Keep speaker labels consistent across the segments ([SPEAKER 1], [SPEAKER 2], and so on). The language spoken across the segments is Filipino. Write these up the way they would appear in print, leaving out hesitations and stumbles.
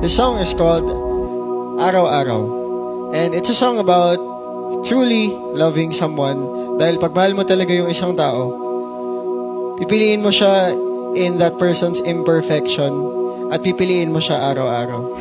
[SPEAKER 1] The song is called Araw-Araw. And it's a song about truly loving someone. Dahil pag mahal mo talaga yung isang tao, pipiliin mo siya in that person's imperfection at pipiliin mo siya araw-araw.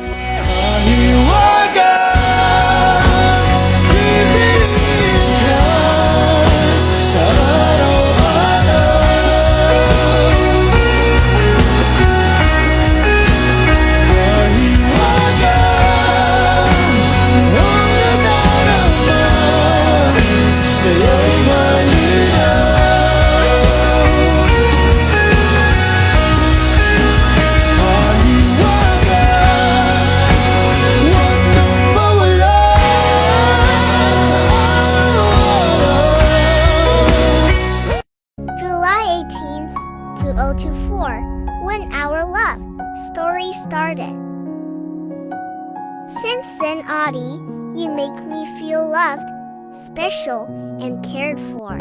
[SPEAKER 2] July 18th, 2024, when our love story started. Since then, Audie, you make me feel loved, special, and cared for.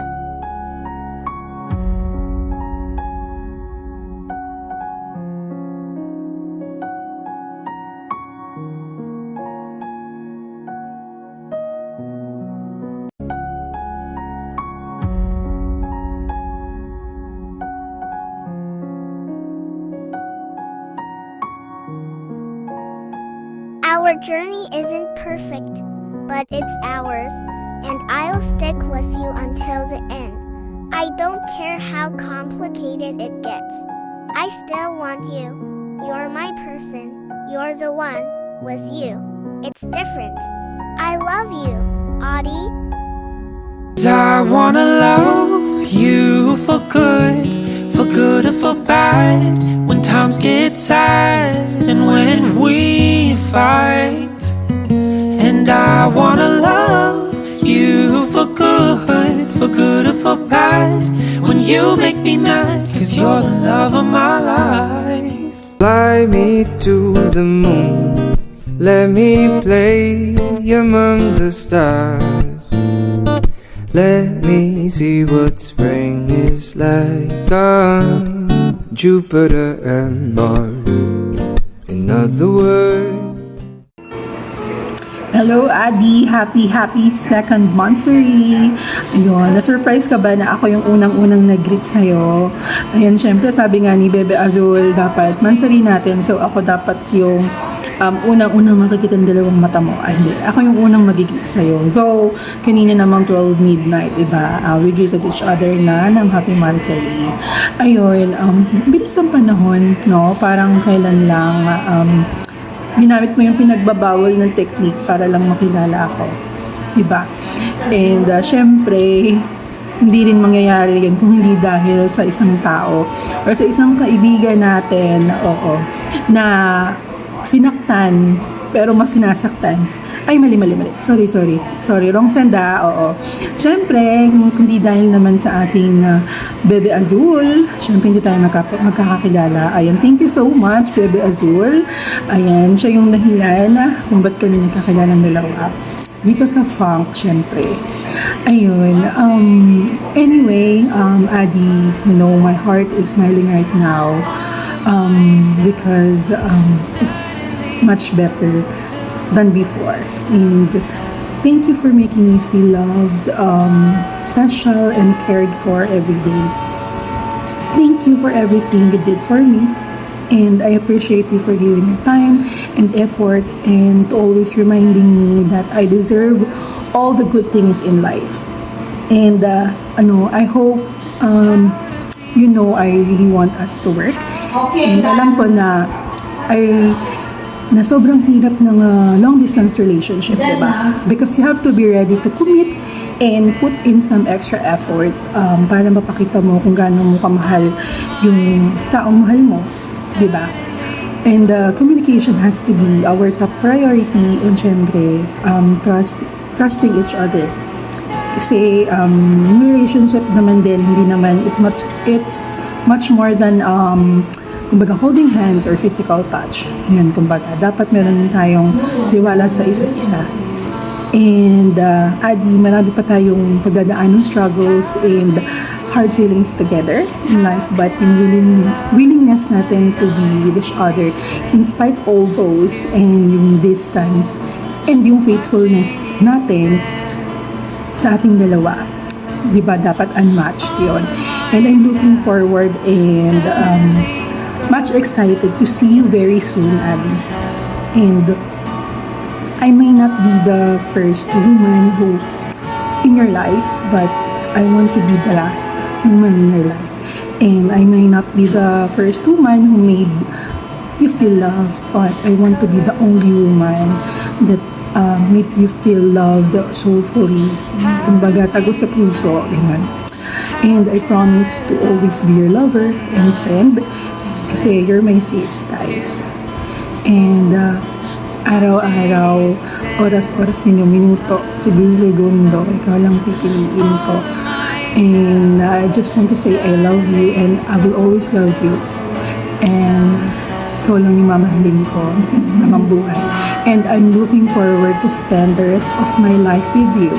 [SPEAKER 2] Our journey isn't perfect, but it's ours, and I'll stick with you until the end. I don't care how complicated it gets. I still want you. You're my person. You're the one with you. It's different. I love you, Audie.
[SPEAKER 3] I wanna love you for good or for bad. When times get sad and when we fight. And I wanna love you for good or for bad. When you make me mad, 'cause you're the love of my life.
[SPEAKER 4] Fly me to the moon, let me play among the stars. Let me see what spring is like on Jupiter and Mars. In other words,
[SPEAKER 5] hello, Adi. Happy second monthsary. Ayun, na-surprise ka ba na ako yung unang-unang nag-greet sa'yo? Ayan, syempre sabi nga ni Bebe Azul, dapat monthsary natin. So, ako dapat yung unang-unang makikita ng dalawang mata mo. Ay, hindi. Ako yung unang mag-greet sa'yo. Though, kanina namang 12 midnight, diba? We greeted each other na ng happy monthsary. Ayun, bilis ng panahon, no? Parang kailan lang, ginamit mo yung pinagbabawal ng technique para lang makilala ako. Diba? And syempre, hindi rin mangyayari yan kung hindi dahil sa isang tao or sa isang kaibigan natin, na sinaktan pero mas sinasaktan. Ay, mali. Sorry, wrong senda, oo. Siyempre, hindi dahil naman sa ating Bebe Azul, siyempre hindi tayo magkakakilala. Ayan, thank you so much, Bebe Azul. Ayan, siya yung dahilan kung ba't kami nagkakilala ng dalawa. Dito sa funk, siyempre. Ayun, anyway, Adi, you know, my heart is smiling right now because it's much better than before. And thank you for making me feel loved, special, and cared for every day. Thank you for everything you did for me. And I appreciate you for giving your time and effort and always reminding me that I deserve all the good things in life. And I hope, I really want us to work. And alam ko na sobrang hirap ng long distance relationship, diba? Because you have to be ready to commit and put in some extra effort para mapakita mo kung gaano mo kamahal yung taong mahal mo, diba? And communication has to be our top priority, and syempre, trusting each other. Kasi relationship naman din, hindi naman, it's much more than kumbaga holding hands or physical touch. Yan, kumbaga dapat meron tayong tiwala sa isa't isa. And Adi, marami pa tayong pagdadaan ng struggles and hard feelings together in life, but yung willingness natin to be with each other in spite all those, and yung distance and yung faithfulness natin sa ating dalawa, di ba, dapat unmatched yon. And I'm looking forward and much excited to see you very soon, Abby. And I may not be the first woman who in your life, but I want to be the last woman in your life. And I may not be the first woman who made you feel loved, but I want to be the only woman that made you feel loved soulfully. Kumbaga, tago sa puso, ganun. And I promise to always be your lover and friend, kasi you're my safe skies. And araw-araw, oras-oras, minuto, segundo, ikaw lang pipiliin ko. And I just want to say I love you and I will always love you. And ikaw lang yung mamahalin ko namang buhay. And I'm looking forward to spend the rest of my life with you.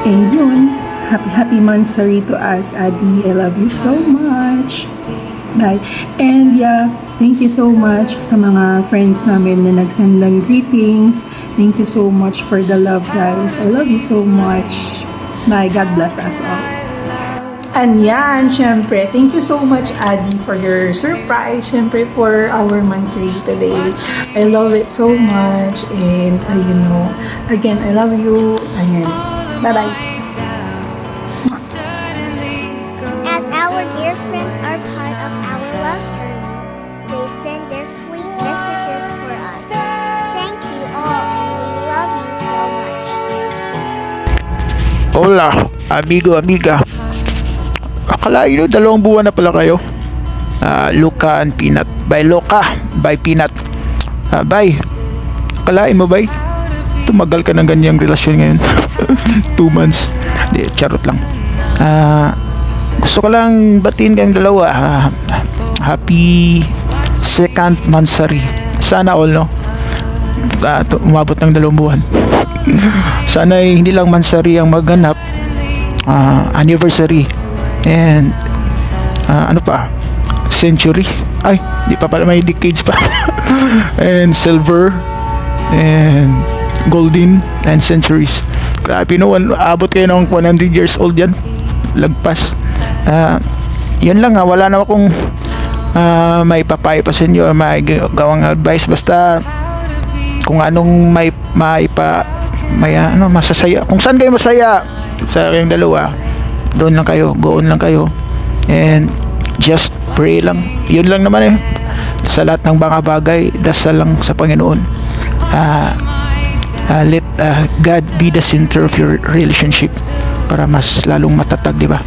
[SPEAKER 5] And yun, happy Mansari to us, Adi. I love you so much. Bye. And yeah, thank you so much sa mga friends namin na nagsend ng greetings. Thank you so much for the love, guys. I love you so much. Bye. God bless us all. And yan, syempre, thank you so much, Adi, for your surprise, syempre, for our Mansari today. I love it so much. And, again, I love you. Ayan. Bye-bye.
[SPEAKER 2] As our dear friends are part of our love journey, they send their sweet messages for us. Thank you all, and we love you so much.
[SPEAKER 6] Hola, amigo, amiga. Akalain nyo, 2 buwan na pala kayo. Luca and Peanut. By Luca, by Peanut. Bye. Akalain mo, bye? Tumagal ka ng ganyang relasyon ngayon. 2 months. Di, charot lang. Gusto ko lang batiin kayong dalawa. Happy 2nd Mansari. Sana all, no? Umabot ng 2 buwan. Sana hindi lang Mansari ang maghanap. Anniversary. And ano pa? Century. Ay, di pa pala, may decades pa. And silver. And golden. And centuries. Grabe, no? Abot kayo ng 100 years old yan. Lagpas. Yun lang, wala na akong may papayo pa sa inyo, may gawang advice. Basta kung anong masasaya, kung saan kayo masaya sa kayong dalawa, doon lang kayo, go on lang kayo, and just pray lang. Yun lang naman sa lahat ng mga bagay, dasal lang sa Panginoon. Let God be the center of your relationship para mas lalong matatag, di ba?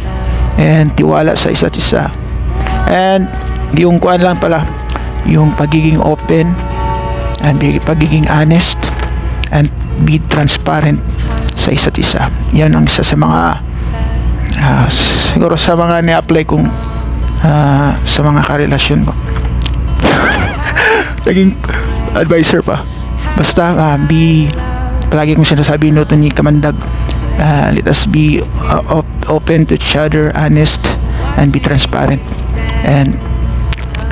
[SPEAKER 6] And tiwala sa isa't isa. And yung kuan lang pala, yung pagiging open and pagiging honest and be transparent sa isa't isa. Yan ang isa sa mga siguro sa mga ni-apply kong sa mga karelasyon ko. Naging advisor pa. Basta palagi kong sinasabi, no, to ni Kamandag, let us be open to each other, honest, and be transparent, and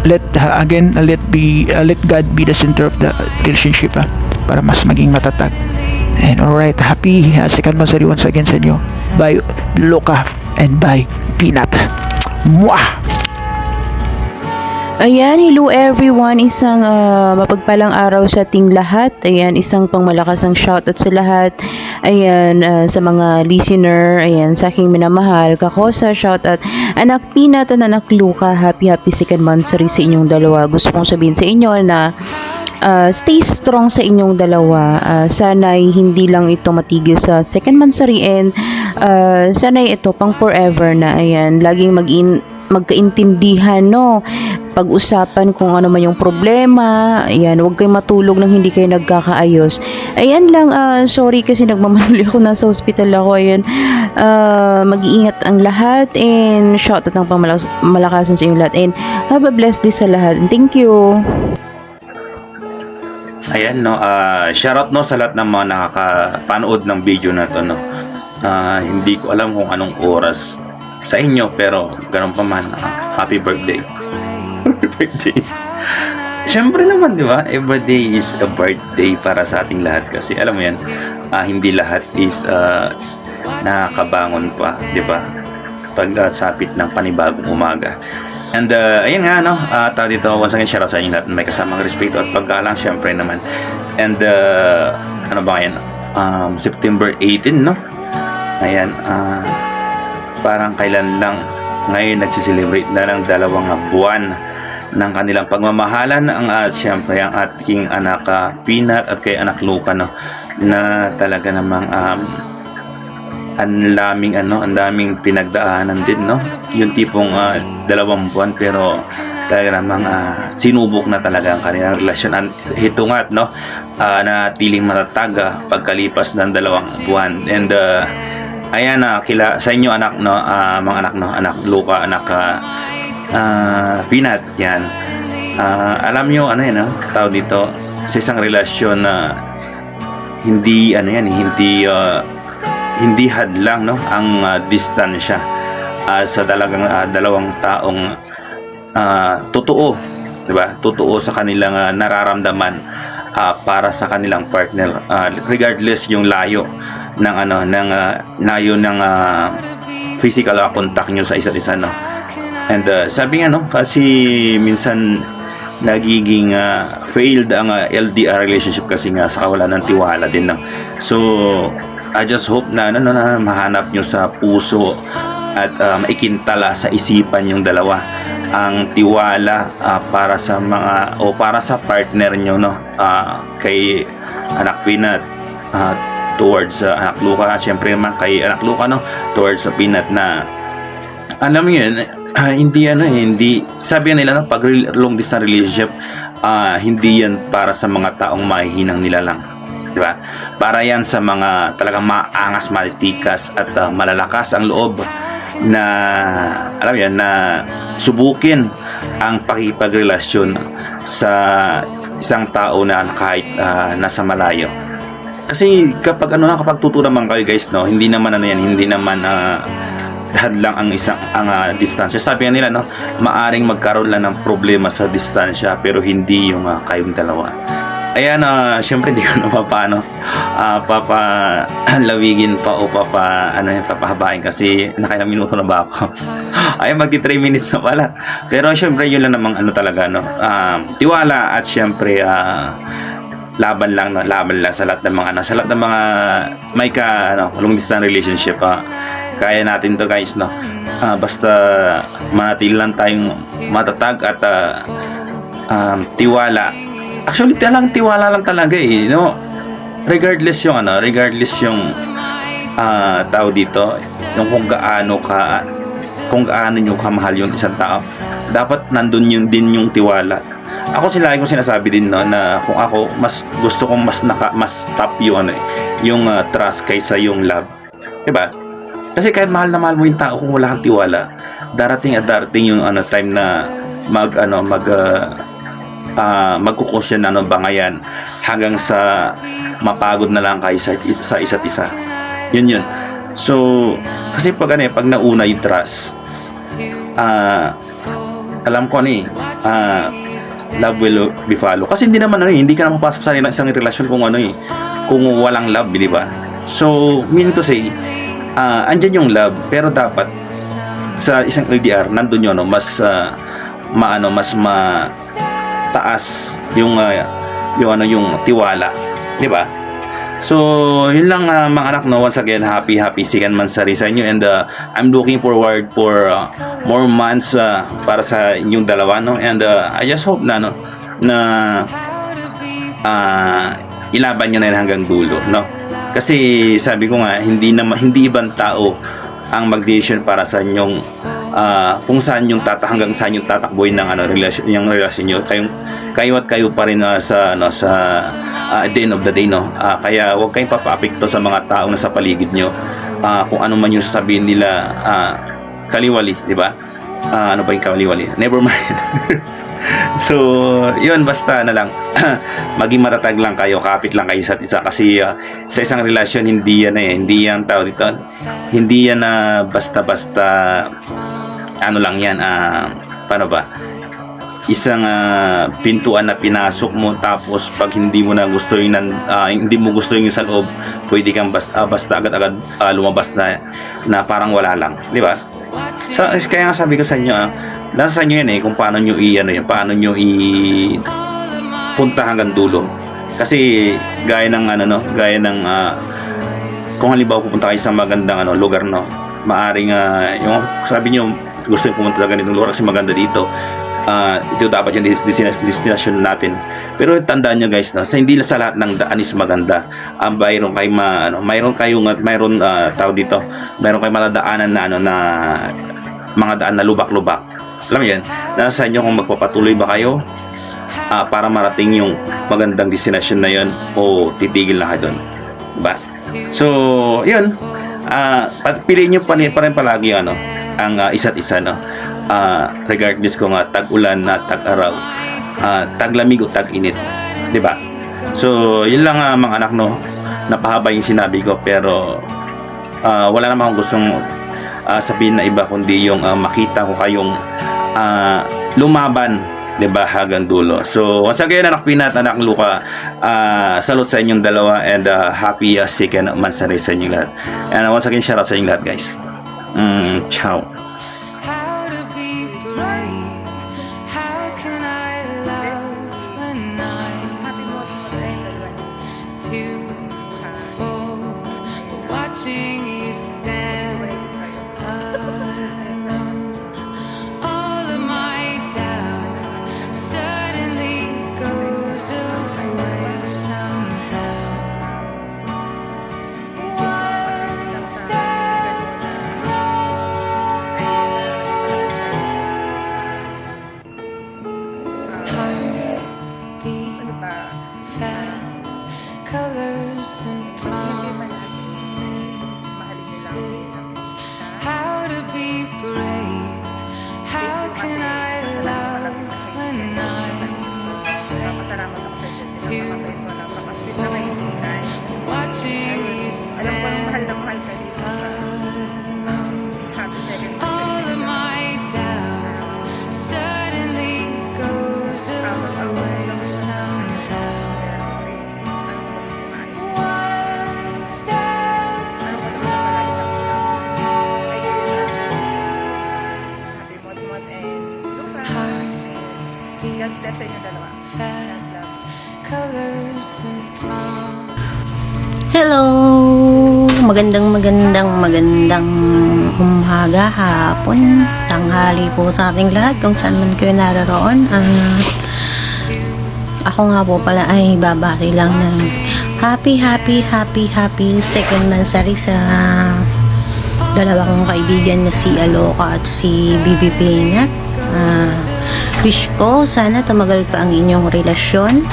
[SPEAKER 6] let God be the center of the relationship, para mas maging matatag. And alright, happy 2nd Mansari once again sa inyo. Bye Luca and bye Peanut. Mwah!
[SPEAKER 7] Ayan, hello everyone. Isang mapagpalang araw sa ating lahat. Ayan, isang pangmalakasang shoutout sa lahat. Ayan, sa mga listener. Ayan, sa aking minamahal, Kakosa, shoutout. Anak Peanut at anak Luca, happy 2nd Mansari sa inyong dalawa. Gusto kong sabihin sa inyo na stay strong sa inyong dalawa. Sana'y hindi lang ito matigil sa 2nd Mansari, and sana'y ito pang forever na. Ayan, laging magkaintindihan, no? Pag-usapan kung ano man yung problema. Ayan, huwag kayong matulog nang hindi kayo nagkakaayos. Ayan lang, sorry kasi nagmamanuli ako, nasa hospital ako. Ayan, mag-iingat ang lahat, and shoutout ng pangmalakasan sa inyong lahat, and have a blessed day sa lahat, and thank you.
[SPEAKER 8] Ayan, no, shoutout, no, sa lahat ng mga nakakapanood ng video na to, no. Hindi ko alam kung anong oras sa inyo, pero ganun pa man, happy birthday. Happy birthday. Siyempre naman, di ba? Every day is a birthday para sa ating lahat kasi alam mo yan, hindi lahat is nakakabangon pa, di ba? Pag sapit ng panibagong umaga. And ayun nga, no, tao dito, once again, shoutout sa inyo lahat, may kasamang respeto at paggalang, syempre naman. And ano ba ngayon? September 18, no? Ayan, parang kailan lang ngayon nagsiselebrate na ng 2 buwan ng kanilang pagmamahalan ang syempre ang ating anak Peanut at kay anak Luca, no, na talaga namang ang daming pinagdaanan din, no, yung tipong 2 buwan pero talaga namang sinubok na talaga ang kanilang relasyon. And ito nga, no, natiling matatag pagkalipas ng 2 buwan. And ayan, sa inyo anak, no, mga anak, no, anak Luca, anak Peanut, yan. Alam nyo, ano yan, tawag dito, sa isang relasyon na hindi, hindi hadlang, no, ang distansya sa talagang 2 taong totoo, di ba? Totoo sa kanilang nararamdaman para sa kanilang partner, regardless yung layo ng layo ng physical contact nyo sa isa't isa, no. And sabi nga, no, kasi minsan nagiging failed ang LDR relationship kasi nga sa kawalan ng tiwala din, no. So I just hope na na mahanap nyo sa puso at maikintala sa isipan yung dalawa ang tiwala para sa mga o para sa partner nyo, no, kay anak Peanut towards anak Luca, syempre naman kay anak Luca, no, towards sa Peanut na alam mo yun, hindi sabi nila, no, pag long distance relationship, hindi yan para sa mga taong mahihinang nilalang, di ba? Para yan sa mga talagang maangas, malitikas at malalakas ang loob na alam yan, na subukin ang pakipagrelasyon sa isang tao na kahit nasa malayo. Kasi kapag kapag tutunan man kayo, guys, no, hindi naman hindi naman hadlang ang distansya. Sabi nga nila, no, maaring magkaroon lang ng problema sa distansya pero hindi yung kayong dalawa. Ayan, syempre hindi ko na papalawigin pa o papahabain kasi nakailang minuto na ba ako. Ay, magti 3 minutes na pala. Pero syempre yun lang namang talaga, no, tiwala at syempre laban lang sa lahat ng mga may long distance relationship. Kaya natin to, guys, no. Basta manatili lang tayong matatag at tiwala. Actually, tiwala lang talaga, no. Regardless yung tao dito, yung kung gaano nyo kamahal yung isang tao, dapat nandun din yung tiwala. Ako lagi kong sinasabi din, no, na kung ako mas gusto kong mas top yung trust kaysa yung love, diba? Kasi kahit mahal na mahal mo yung tao, kung wala kang tiwala, darating yung time na magkukusyan bangayan hanggang sa mapagod na lang kayo sa isa't isa. Yun. So, kasi pag nauna yung trust, alam ko love will be follow. Kasi hindi naman hindi ka na mapasok sa isang relasyon kung walang love, di ba? So, meaning to say, andyan yung love, pero dapat sa isang LDR nandun yun, mas mataas yung tiwala, di ba? So yun lang, mga anak, no. Once again, happy second monthsary sa inyo, and I'm looking forward for more months para sa inyong dalawa, no. And I just hope na ilaban nyo na yun hanggang dulo, no. Kasi sabi ko nga, hindi ibang tao ang mag-decision para sa inyong kung saan yung hanggang saan yung tatakboy ng relasyon nyo. Kayo pa rin sa at the end of the day, no. Kaya huwag kayong papaapekto sa mga tao na sa paligid nyo, kung ano man yung sasabihin nila, kaliwali, di ba? Ano ba yung kaliwali? Never mind. So, yun, basta na lang. Maging matatag lang kayo, kapit lang kayo sa isa. Kasi sa isang relasyon, hindi yan hindi yan tao dito. Hindi yan na basta-basta, ano lang yan, paano ba? Isang pintuan na pinasok mo, tapos pag hindi mo na gusto yun, hindi mo gusto yun sa loob, pwede kang basta agad-agad lumabas na parang wala lang, di ba? Kaya nga sabi ko sa inyo, nasa sa inyo yan kung paano nyo paano nyo punta hanggang dulo. Kasi gaya ng kung halimbawa pupunta kayo sa magandang lugar, maaring yung sabi nyo gusto nyo pumunta sa ganitong lugar kasi maganda dito, ito dapat yung destination natin. Pero tandaan nyo guys, hindi sa lahat ng daan is maganda. Mayroon kayong tao dito, mayroon kayong matadaanan na mga daan na lubak-lubak. Alam mo yan, nasa inyo kung magpapatuloy ba kayo para marating yung magandang destination na yun, o titigil na kayo doon, diba? So yun, piliin nyo pa rin palagi ang isa't isa, regardless kung tag-ulan na tag-araw, taglamig o tag-init, di ba? So yun lang mga anak, napahaba yung sinabi ko, pero wala naman akong gustong sabihin na iba, kundi yung makita ko kayong lumaban, di ba, hanggang dulo. So once again, anak Pinat, anak Luka, salute sa inyong dalawa, and happy second Mansari sa inyong lahat. And once again, shout out sa inyong lahat guys. Ciao.
[SPEAKER 3] How to be brave? How can I love when I'm afraid to fall? But watching you stand alone, all of my doubt suddenly goes away somehow. One step beats fast, colors and promises. How to be brave? How can I love when I'm afraid to fall? Watching you stand alone, all of my doubt suddenly goes away somehow. One step fast, colors and promise.
[SPEAKER 9] Hello! Magandang umaga, hapon, tanghali po sa ating lahat kung saan man kayo naroon. Ako nga po pala ay babati lang ng happy second Mansari sa dalawa kong kaibigan na si Aloka at si Bibi Pinat. Wish ko sana tumagal pa ang inyong relasyon.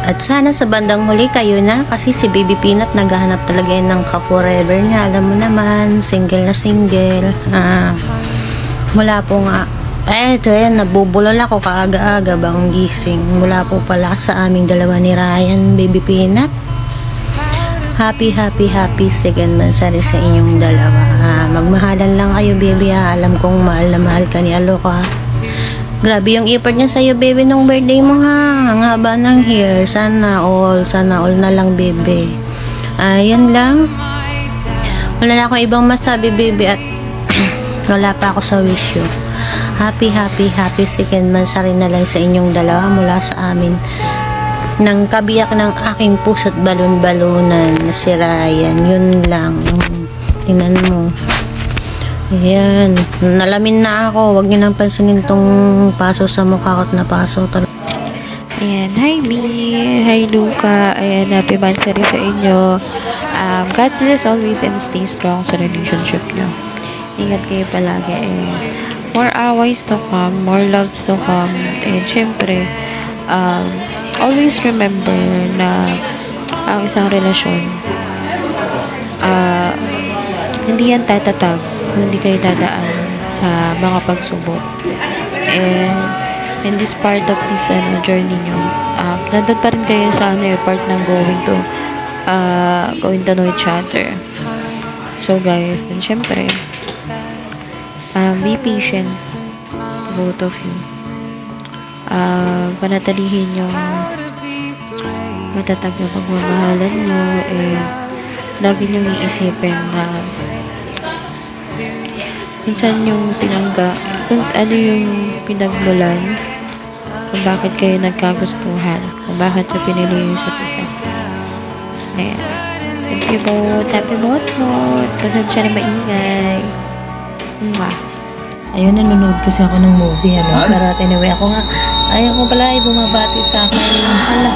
[SPEAKER 9] At sana sa bandang huli kayo na, kasi si Baby Peanut naghahanap talaga yan ng ka-forever niya. Alam mo naman, single na single. Mula po nga, ito yan, nabubulol ako kaaga-aga bang gising. Mula po pala sa aming dalawa ni Ryan, Baby Peanut. Happy second Mansari sa inyong dalawa. Magmahalan lang kayo, baby. Alam kong mahal na mahal ka ni Aloka. Grabe yung effort niya sa'yo, baby, nung birthday mo, ha. Ang haba ng hair. Sana all na lang, baby. Yan lang. Wala na akong ibang masabi, baby, at wala pa ako sa wish you. Happy second Mansari na lang sa inyong dalawa mula sa amin. Nang kabiyak ng aking puso't balon-balunan na si Ryan. Yun lang. Tingnan mo. Ayan, nalamin na ako. Huwag niyo nang pansinin tong paso sa mukha ko't na paso.
[SPEAKER 10] Ayan, hi B, hi Luka. Ayan, happy Mansari sa inyo. God bless always and stay strong sa relationship nyo. Ingat kayo palagi. More aways to come, more loves to come. And syempre, always remember na ang isang relasyon, hindi yan tatatag, hindi kayo dadaan sa mga pagsubok. and in this part of this journey nyo, nandun pa rin kayo sa part ng going to know each other. So guys, then syempre, be patient, both of you. Panatilihin yung matatag na pagmamahalan nyo, and lagi nyo iisipin na minsan yung kung ano yung pinagmulan, kung bakit kayo nagkagustuhan, kung bakit nyo pinili yung isa't isa. Ayan. Thank you both. Happy both. Pasensya na maingay. Mwah.
[SPEAKER 9] Ayun, nanonood kasi ako ng movie, Pero anyway, ako nga, ayaw ko pala ay bumabati sa akin.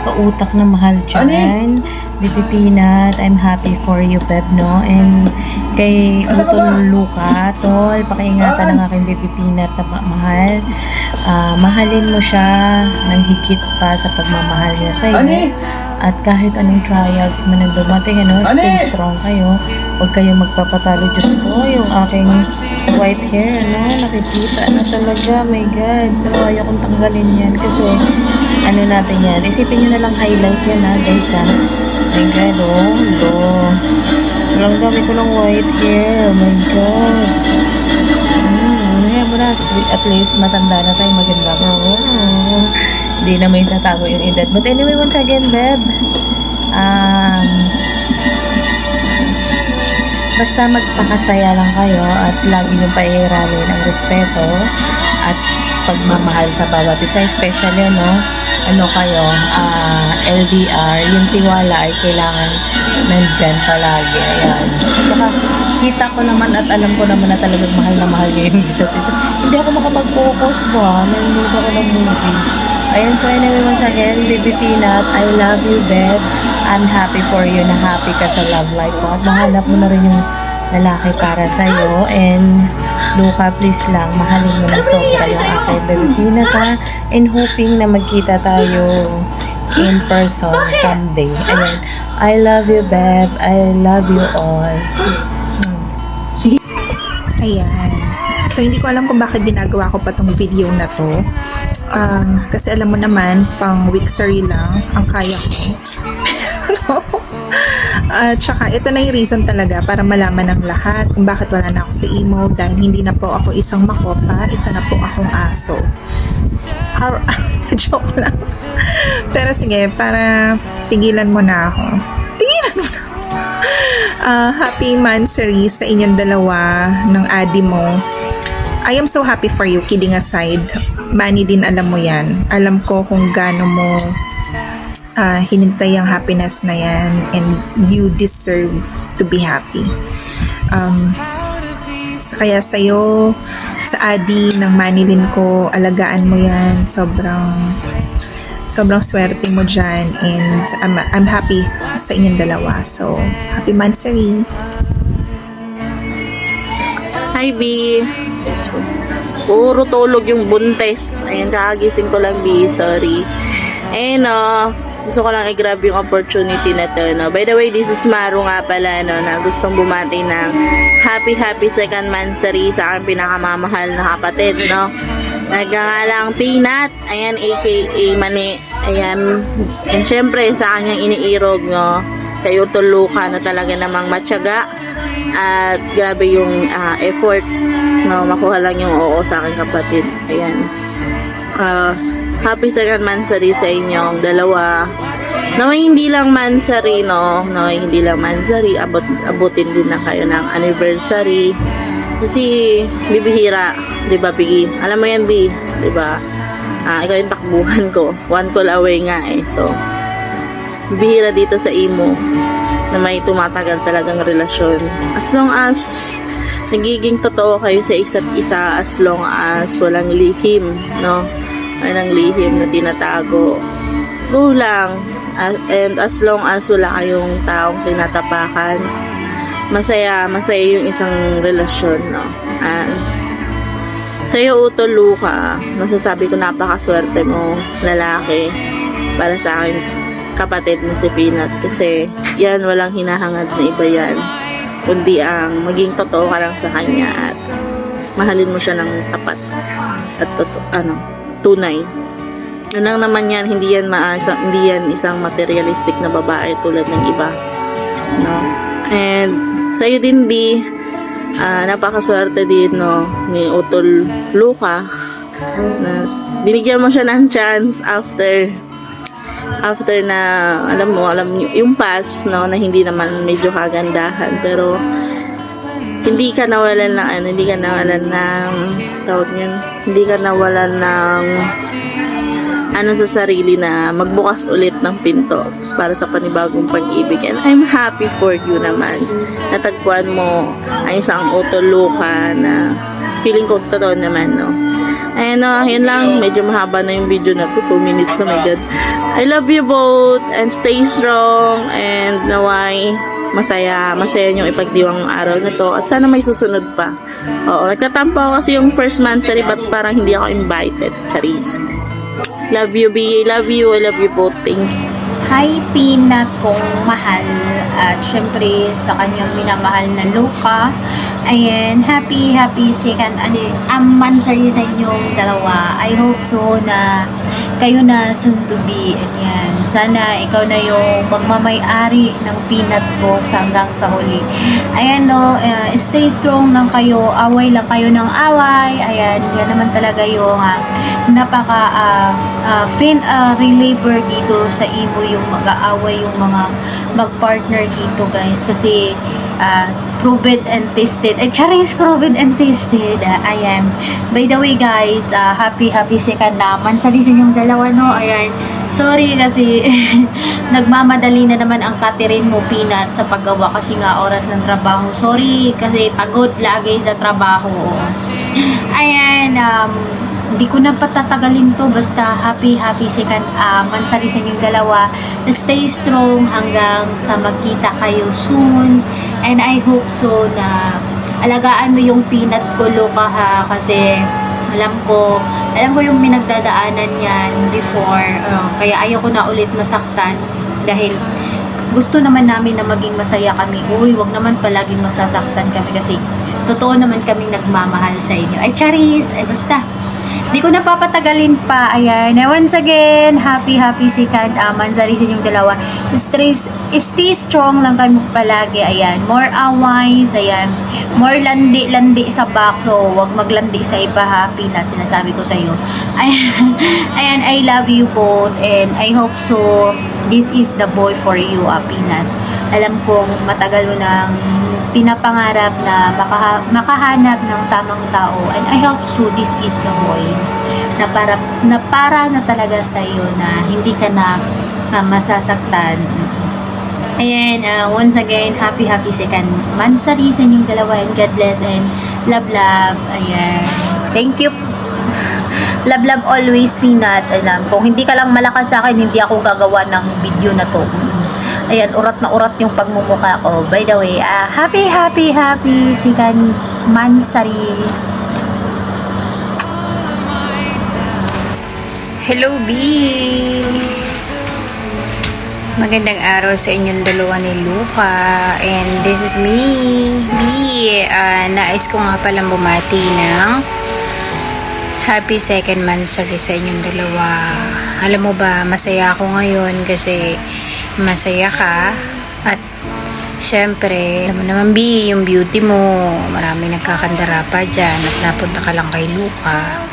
[SPEAKER 9] Kautak na mahal dyan. Bibi Peanut, I'm happy for you, Beb, no? And kay Utol Luca, Tol, pakiingatan ng aking Bibi Peanut na mahal. Mahalin mo siya ng higit pa sa pagmamahal niya sa iyo. At kahit anong trials man ang dumating, stay strong kayo. Huwag kayo magpapatalo. Diyos ko, yung aking white hair, nakikita na talaga. My God, ayaw kong tanggalin yan kasi natin yan. Isipin nyo na lang highlight yan, guys, My God, walang dami ko ng white hair. Oh my God. Mo na, at least matanda na tayo, maganda ko. Hindi na may tatago yung edad. But anyway, once again, Beb, basta magpakasaya lang kayo at lagi nyo pairalin ang respeto at pagmamahal sa bawat isa, especially kayo, LDR, yung tiwala ay kailangan nandyan palagi. Ayan. Saka, kita ko naman at alam ko naman na talagang mahal na mahal niya yung isa't isa. Hindi ako makapag-focus ba? Nanonood ako ng movie. Ayan, so anyway, once again, Bibi Peanut, I love you, Beb. I'm happy for you na happy ka sa love life mo. At mahanap mo na rin yung lalaki para sa'yo. And Luca, please lang, mahalin mo ng sobra yung aking Bibi Peanut, and hoping na magkita tayo in person someday. Ayan, I love you, Beb. I love you all.
[SPEAKER 5] Ayan. So, hindi ko alam kung bakit ginagawa ko pa tong video na to. Kasi alam mo naman, pang Wixery lang ang kaya ko. Tsaka, ito na yung reason talaga para malaman ng lahat kung bakit wala na ako sa emo, dahil hindi na po ako isang makopa, isa na po akong aso. Joke lang. Pero sige, para tigilan mo na ako. Happy Mansari sa inyong dalawa ng adi mo. I am so happy for you, kidding aside. Manny din, alam mo yan. Alam ko kung gaano mo hinintay ang happiness na yan, and you deserve to be happy. Kaya sa'yo, sa adi ng Manilin ko, alagaan mo yan. Sobrang swerte mo dyan, and I'm happy sa inyong dalawa. So, happy Mansari.
[SPEAKER 11] Hi, B. Puro tulog yung buntes. Ayan, kakagising ko lang, B. Sorry. And, gusto ko lang i-grab yung opportunity na to, By the way, this is Maru nga pala, na gustong bumati ng happy second Mansari sa aking pinakamamahal na kapatid, Nagngangalang Peanut, ayan, aka Mani. Ayan, and syempre, sa kanyang iniirog, kay Utol Luca na talaga namang matyaga. At grabe yung effort, makuha lang yung oo sa aking kapatid. Ayan. Happy second Mansari sa inyong dalawa. Hindi lang Mansari, hindi lang Mansari, abutin din na kayo ng anniversary. Kasi bibihira, 'di ba, Biggie? Alam mo yan, B, 'di ba? Ikaw yung takbuhan ko. One call away nga So, bibihira dito sa imo na may tumatagal talagang relasyon. As long as nagiging totoo kayo sa isa't isa, as long as walang lihim, walang lihim na tinatago, go lang. And as long as wala kayong taong tinatapakan, masaya yung isang relasyon, And sa'yo, Utol Luca, masasabi ko napakaswerte mo, lalaki, para sa aking kapatid na si Peanut. Kasi yan, walang hinahangad na iba yan, kundi ang maging totoo ka lang sa kanya at mahalin mo siya ng tapat at tunay. Yun lang naman yan, hindi yan isang materialistic na babae tulad ng iba, no? And sa'yo din, B, napakaswerte din, no, ni Utol Luca, na binigyan mo siya ng chance after na alam niyo yung past, no, na hindi naman medyo kagandahan, pero hindi ka nawalan ng sa sarili na magbukas ulit ng pinto para sa panibagong pag-ibig. And I'm happy for you naman. Natagpuan mo ang isang Utol Luca na feeling ko totoo naman, no? And yun lang, medyo mahaba na yung video na to, 2 minutes na, my God. I love you both and stay strong and naway masaya nyo ipagdiwang araw na to at sana may susunod pa. Oo, nagtatampo ako kasi yung first monthsary but parang hindi ako invited. Charis. Love you, B. I love you both. Thank you.
[SPEAKER 12] Hi, Peanut kong mahal. At syempre sa kanyang minamahal na Luca. Ayan, happy second monthsary sa inyong dalawa. I hope so na kayo na soon to be. Ayan, sana ikaw na yung magmamay-ari ng Peanut ko hanggang sa huli. Ayan, no, stay strong lang kayo. Away lang kayo ng away. Ayan, yan naman talaga yung relabor dito sa imo yung mag-aaway yung mga mag-partner dito, guys, kasi proven and tested. Charis, proven and tested. Ayan. By the way, guys, happy second naman sa yung dalawa, no? Ayan. Sorry kasi nagmamadali na naman ang Catherine mo, Peanut, sa paggawa kasi nga oras ng trabaho. Sorry kasi pagod lagi sa trabaho. Ayan, hindi ko na patatagalin to, basta happy second monthsary sa inyong dalawa. Stay strong hanggang sa magkita kayo soon, and I hope so na alagaan mo yung Peanut ko, Luca, ha, kasi alam ko yung pinagdadaanan yan before, kaya ayaw ko na ulit masaktan dahil gusto naman namin na maging masaya kami. Wag naman palaging masasaktan kami kasi totoo naman kaming nagmamahal sa inyo. Charis, basta di ko napapatagalin pa. Ayan. Once again, happy second monthsary sa inyong dalawa. Stay strong lang kayo palagi. Ayan. More aways. Ayan. More landi sa back. So, wag maglandi sa iba, ha, Peanut. Sinasabi ko sa iyo. Ayan. Ayan. I love you both and I hope so this is the boy for you, Peanut. Alam kong matagal mo nang pinapangarap na makahanap ng tamang tao, and I hope so this is the boy na para na talaga sa iyo, na hindi ka na masasaktan. Ayan, once again, happy second monthsary sa inyong dalawa, and God bless and love. Ayan, thank you. Love always, Peanut. Alam, kung hindi ka lang malakas sa akin, hindi ako gagawa ng video na to. Ayan, urat na urat yung pagmumukha ko. By the way, happy second monthsary.
[SPEAKER 13] Hello, B! Magandang araw sa inyong dalawa ni Luca. And this is me, B. Nais ko nga palang bumati ng happy second monthsary sa inyong dalawa. Alam mo ba, masaya ako ngayon kasi masaya ka, at syempre, alam mo naman, B, yung beauty mo, maraming nagkakandara pa dyan at napunta ka lang kay Luca.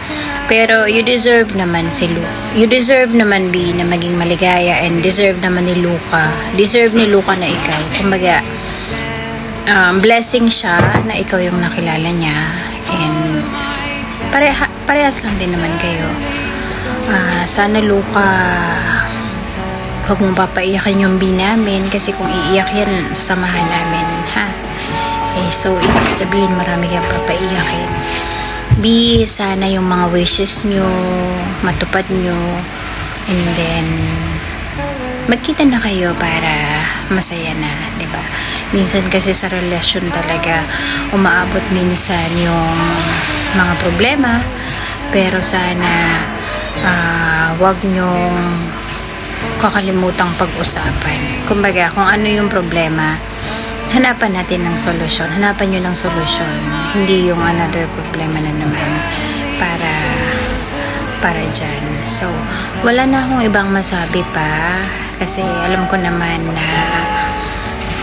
[SPEAKER 13] Pero you deserve naman you deserve naman, B, na maging maligaya, and deserve naman ni Luca. Deserve ni Luca na ikaw. Kumbaga, blessing siya na ikaw yung nakilala niya, and parehas lang din naman kayo. Sana, Luca, huwag mong papaiyakin yung B namin, kasi kung iiyak yan, samahan namin, ha? So, ibig sabihin, marami kang papaiyakin. B, sana yung mga wishes nyo matupad nyo, and then magkita na kayo para masaya na, diba? Minsan kasi sa relasyon talaga umaabot minsan yung mga problema, pero sana wag nyong kakalimutang pag-usapan. Kumbaga, kung ano yung problema, hanapan natin ng solusyon. Hanapan nyo ng solusyon. Hindi yung another problema na naman para dyan. So, wala na akong ibang masabi pa kasi alam ko naman na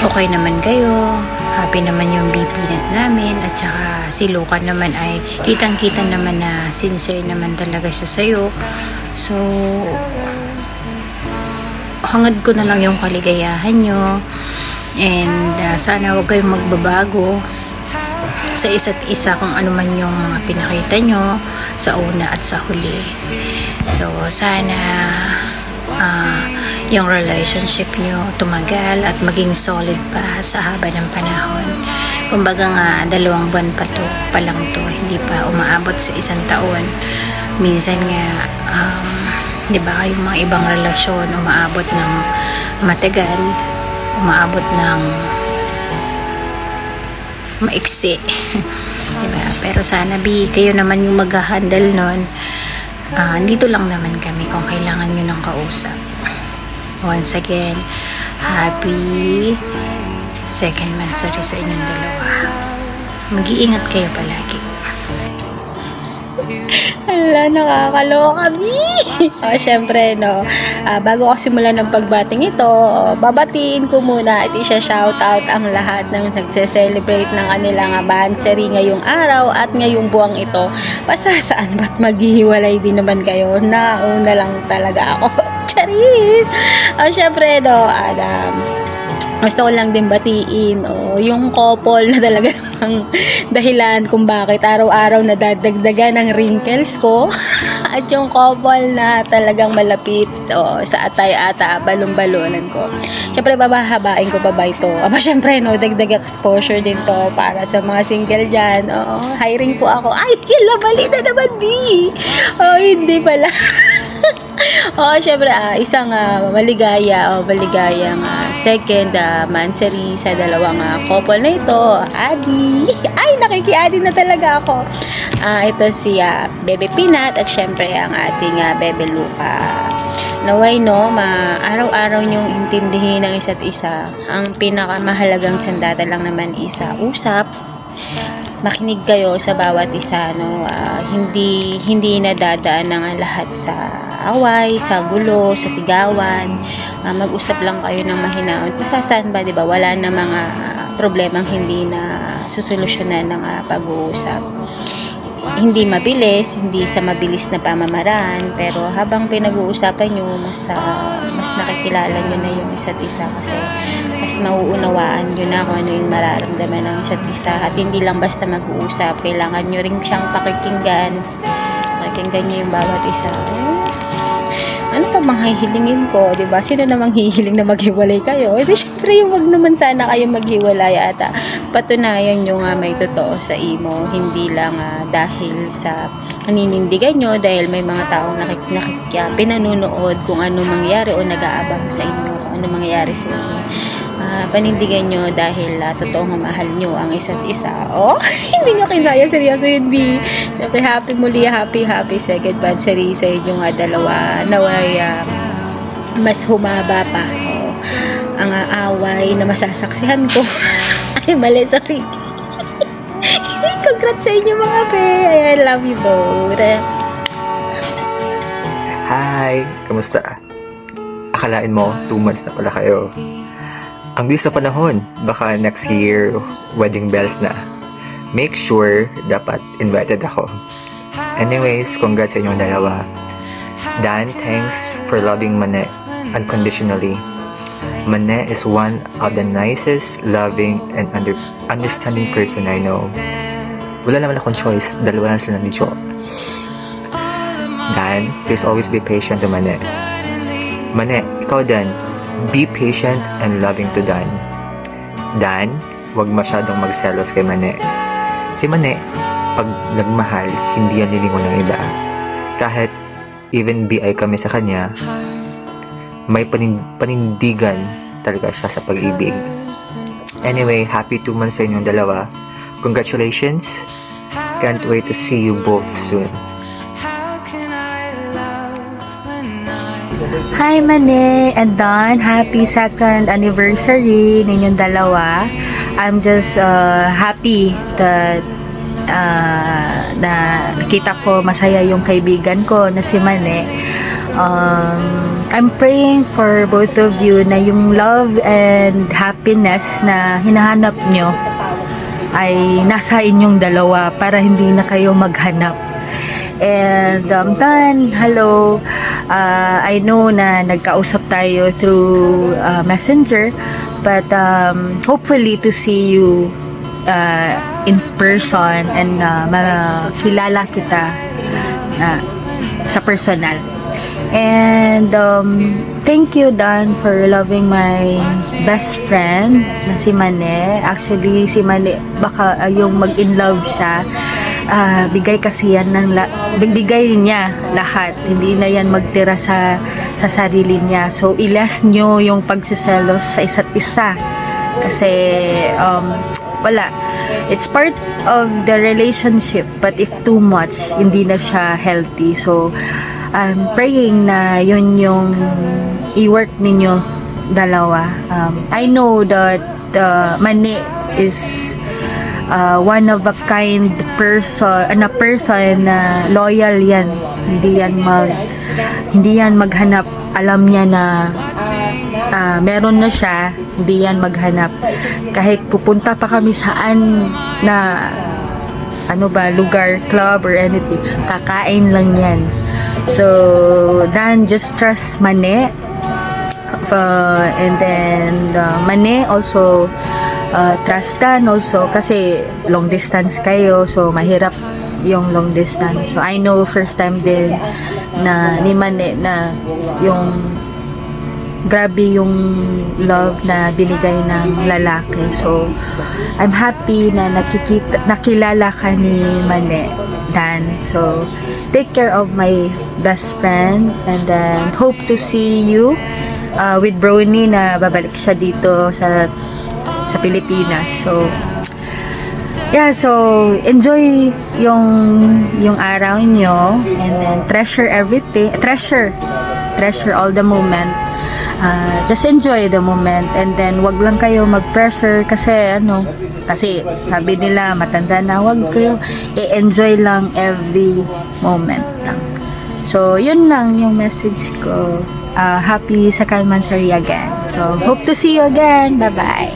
[SPEAKER 13] okay naman kayo, happy naman yung BP namin, at saka si Luca naman ay kitang-kita naman na sincere naman talaga siya sa'yo. So, hangad ko na lang yung kaligayahan nyo, and sana huwag kayong magbabago sa isa't isa kung ano man yung mga pinakita nyo sa una at sa huli. So, sana yung relationship nyo tumagal at maging solid pa sa haba ng panahon. Kumbaga nga, 2 buwan pa lang to, hindi pa umaabot sa 1 taon. Minsan nga, di ba, yung mga ibang relasyon umaabot ng matagal, umaabot ng maiksi. Diba? Pero sana, kayo naman yung mag-handle nun. Dito lang naman kami kung kailangan nyo ng kausap. Once again, happy 2nd monthsary sa inyong dalawa. Mag-iingat kayo palagi.
[SPEAKER 12] Hala, nakakaloka, syempre, no, bago ako simulan ng pagbating ito, babatiin ko muna at isa-shoutout ang lahat ng nagse-celebrate ng kanilang monthsary ngayong araw at ngayong buwang ito. Basta saan ba't maghihiwalay din naman kayo? Nauna lang talaga ako. Charis! Syempre, no, gusto ko lang din batiin yung couple na talaga ang dahilan kung bakit araw-araw nadadagdagan ng wrinkles ko at yung couple na talagang malapit sa atay-ata, balon-balonan ko. Syempre, babahabain ko pa ba ito? Syempre, no, dagdag exposure din to para sa mga single dyan. Hiring po ako. Ay, mali na naman, B! Hindi pala. Syempre, isang maligayang 2nd monthsary sa dalawang couple na ito. Adi! Ay, nakiki-adi na talaga ako. Ito si Bebe Peanut at syempre ang ating Bebe Luca. Naway, no, araw-araw niyong intindihin ang isa't isa. Ang pinakamahalagang sandata lang naman isa, usap. Makinig kayo sa bawat isa, no. Hindi nadadaan ng lahat sa away, sa gulo, sa sigawan. Mag-usap lang kayo ng mahinahon. Saan ba, 'di ba? Wala na mga problemang hindi na susolusyonan ng pag-uusap. Hindi mabilis, hindi sa mabilis na pamamaraan, pero habang pinag-uusapan nyo, mas nakikilala nyo na yung isa't isa kasi mas mauunawaan nyo na kung ano yung mararamdaman ng isa't isa, at hindi lang basta mag-uusap, kailangan nyo rin siyang pakikinggan nyo yung bawat isa. Ano pa bang hihilingin ko, diba? Sino namang hihiling na maghiwalay kayo? Syempre, yung wag naman sana kayo maghiwalay at patunayan nyo nga may totoo sa imo. Hindi lang dahil sa naninindigan nyo, dahil may mga taong pinanunood kung ano mangyari o nag-aabang sa inyo, kung ano mangyari sa inyo. Panindigan nyo dahil totoong mahal nyo ang isa't isa. Hindi nyo kinaya, seryoso yun, B. Siyempre, happy 2nd monthsary sa inyong dalawa. Naway mas humaba pa ang away na masasaksihan ko. Ay, mali, sorry. Congrats sa inyo, mga be. I love you both.
[SPEAKER 14] Hi! Kamusta? Akalain mo, 2 months na pala kayo. Ang bilis na panahon, baka next year, wedding bells na. Make sure, dapat invited ako. Anyways, congrats sa inyong dalawa. Dan, thanks for loving Mane unconditionally. Mane is one of the nicest, loving, and understanding person I know. Wala naman akong choice, dalawa lang sila ni Jo. Dan, please always be patient to Mane. Mane, ikaw Dan, be patient and loving to Dan. Dan, wag masyadong magselos kay Mane. Si Mane, pag nagmahal, hindi yan lilingon ng iba. Kahit even BI kami sa kanya, may panindigan talaga siya sa pag-ibig. Anyway, happy 2 months sa inyong dalawa. Congratulations. Can't wait to see you both soon.
[SPEAKER 12] Hi, Mane and Don. Happy 2nd anniversary ninyong dalawa. I'm just happy that na nakita ko masaya yung kaibigan ko na si Mane. I'm praying for both of you na yung love and happiness na hinahanap nyo ay nasa inyong dalawa para hindi na kayo maghanap. And Dan, hello. I know na nagkausap tayo through Messenger, but hopefully to see you in person and makilala kita sa personal. And thank you, Dan, for loving my best friend na si Mane. Actually, si Mane baka yung mag-in-love siya. Bigay kasi yan bigay niya lahat. Hindi na yan magtira sa sarili niya. So, ilas nyo yung pagsiselos sa isa't isa. Kasi, wala. It's part of the relationship, but if too much, hindi na siya healthy. So, I'm praying na yun yung i-work ninyo dalawa. I know that Mane is one of a kind person, na loyal yan. Hindi yan maghanap. Alam niya na meron na siya, hindi yan maghanap. Kahit pupunta pa kami saan na lugar, club or anything, kakain lang yan. So, Dan, just trust Mane. And then, Mane also trust Dan also kasi long distance kayo, so mahirap yung long distance. So, I know first time din na ni Mane na yung grabe yung love na binigay ng lalaki. So, I'm happy na nakilala ka ni Mane, Dan. So, take care of my best friend and then hope to see you with Brony na babalik siya dito sa Pilipinas. So, yeah, so enjoy yung araw nyo and then treasure everything. Treasure all the moment. Just enjoy the moment and then wag lang kayo mag-pressure kasi sabi nila matanda na, wag kayo i-enjoy lang every moment lang. So yun lang yung message ko. Happy second monthsary again. So hope to see you again. Bye bye.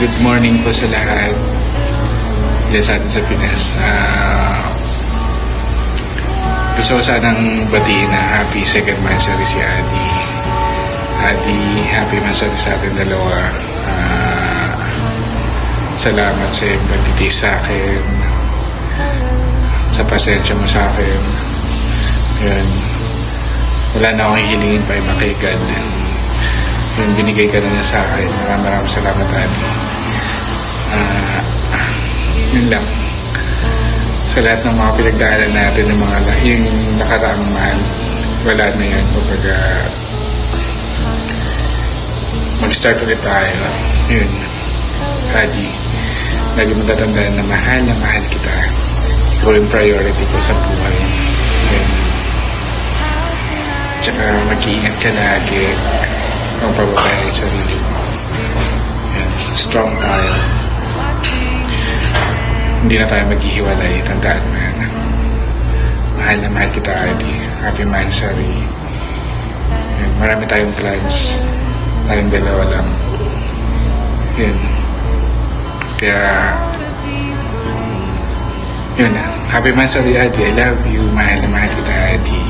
[SPEAKER 15] Good morning po sa lahat dyan sa atin sa Pinas. Gusto ko sanang batiin na happy second monthsary si Adi. Adi, happy monthsary sa atin dalawa. Salamat sa iyong pagtitis sa akin, sa pasensya mo sa akin. Yun. Wala na akong hihilingin pa iba kay God. Yung binigay ka na niya sa akin. Maraming salamat, Adi. Yun lang. Sa lahat ng mga pinagdaanan natin, yung nakaraang mahal, wala na yan. Kapag mag-start ulit tayo. Yun. Adi, lagi matatandaan na mahal kita. Ikaw yung priority ko sa buhay. Yun. Tsaka mag-iingat ka lagi. Ang pagbabayay sa sarili mo. Yun. Strong tayo. Hindi na tayo maghihiwalay. Tandaan mo yan. Mahal na mahal kita, Adi. Happy monthsary. Yun. Marami tayong plans. Tayong dalawa lang. Yun. Kaya Yun na. Happy Mansari, Adi. I love you. Mahal na mahal kita, Adi.